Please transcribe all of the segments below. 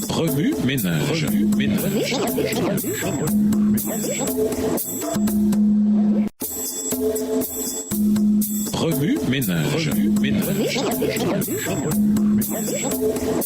Remue ménage. Remue ménage.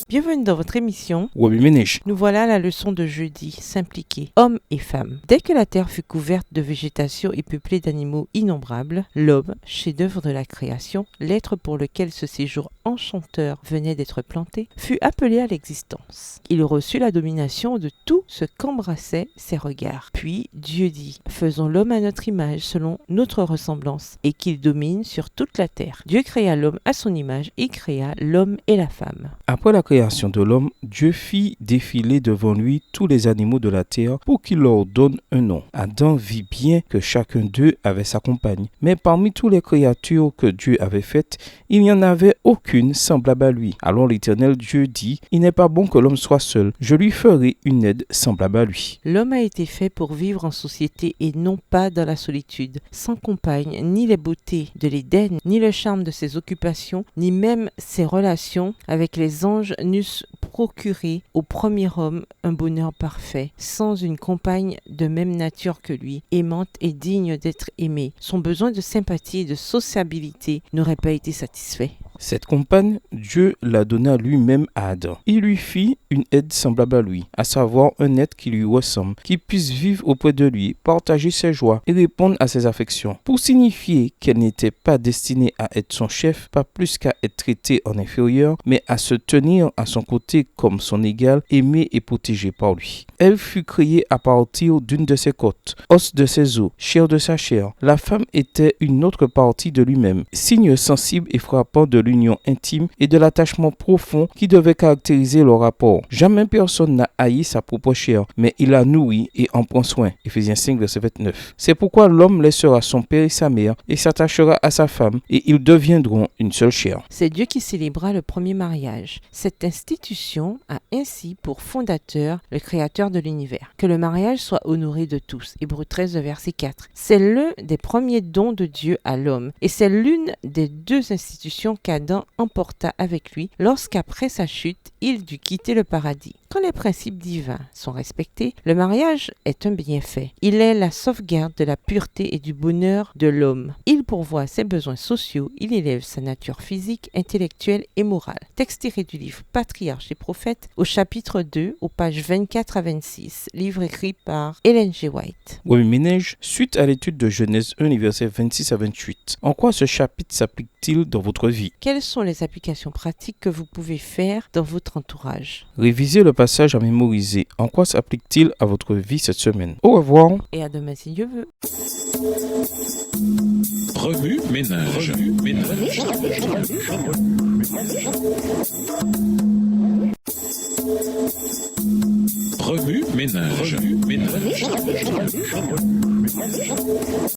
Bienvenue dans votre émission. Wabi Ménage. Nous voilà à la leçon de jeudi, s'impliquer, hommes et femmes. Dès que la terre fut couverte de végétation et peuplée d'animaux innombrables, l'homme, chef-d'œuvre de la création, l'être pour lequel ce séjour enchanteur venait d'être planté, fut appelé à l'existence. Il reçut la domination de tout ce qu'embrassaient ses regards. Puis Dieu dit, faisons l'homme à notre image, selon notre ressemblance, et qu'il domine sur toute la terre. Dieu créa l'homme à son image et créa l'homme et la femme. Après la création de l'homme, Dieu fit défiler devant lui tous les animaux de la terre pour qu'il leur donne un nom. Adam vit bien que chacun d'eux avait sa compagne. Mais parmi toutes les créatures que Dieu avait faites, il n'y en avait aucune semblable à lui. Alors l'Éternel Dieu dit, « Il n'est pas bon que l'homme soit seul. Je lui ferai une aide semblable à lui. » L'homme a été fait pour vivre en société et non pas dans la solitude. Sans compagne, ni les beautés de l'Éden, ni le charme de ses occupations, ni même ses relations avec les anges n'eussent procuré au premier homme un bonheur parfait. Sans une compagne de même nature que lui, aimante et digne d'être aimée, son besoin de sympathie et de sociabilité n'aurait pas été satisfait. Cette compagne, Dieu l'a donna lui-même à Adam. Il lui fit une aide semblable à lui, à savoir un être qui lui ressemble, qui puisse vivre auprès de lui, partager ses joies et répondre à ses affections. Pour signifier qu'elle n'était pas destinée à être son chef, pas plus qu'à être traitée en inférieur, mais à se tenir à son côté comme son égal, aimée et protégée par lui. Elle fut créée à partir d'une de ses côtes, os de ses os, chair de sa chair. La femme était une autre partie de lui-même, signe sensible et frappant de l'union intime et de l'attachement profond qui devait caractériser leur rapport. Jamais personne n'a haï sa propre chair, mais il la nourrit et en prend soin. Éphésiens 5, verset 29. C'est pourquoi l'homme laissera son père et sa mère et s'attachera à sa femme et ils deviendront une seule chair. C'est Dieu qui célébra le premier mariage. Cette institution a ainsi pour fondateur le Créateur de l'univers. Que le mariage soit honoré de tous. Hébreux 13, verset 4. C'est l'un des premiers dons de Dieu à l'homme et c'est l'une des deux institutions qu'Adam emporta avec lui lorsqu'après sa chute, il dut quitter le paradis. Quand les principes divins sont respectés, le mariage est un bienfait. Il est la sauvegarde de la pureté et du bonheur de l'homme. Il pourvoit ses besoins sociaux, il élève sa nature physique, intellectuelle et morale. Texte tiré du livre Patriarches et prophètes au chapitre 2, aux pages 24 à 26, livre écrit par Ellen G. White. Wabi Ménage, suite à l'étude de Genèse 1, les versets 26 à 28. En quoi ce chapitre s'applique-t-il dans votre vie? Quelles sont les applications pratiques que vous pouvez faire dans votre entourage? Révisez le passage à mémoriser. En quoi s'applique-t-il à votre vie cette semaine? Au revoir. Et à demain si Dieu veut. Remue ménage. Remue ménage.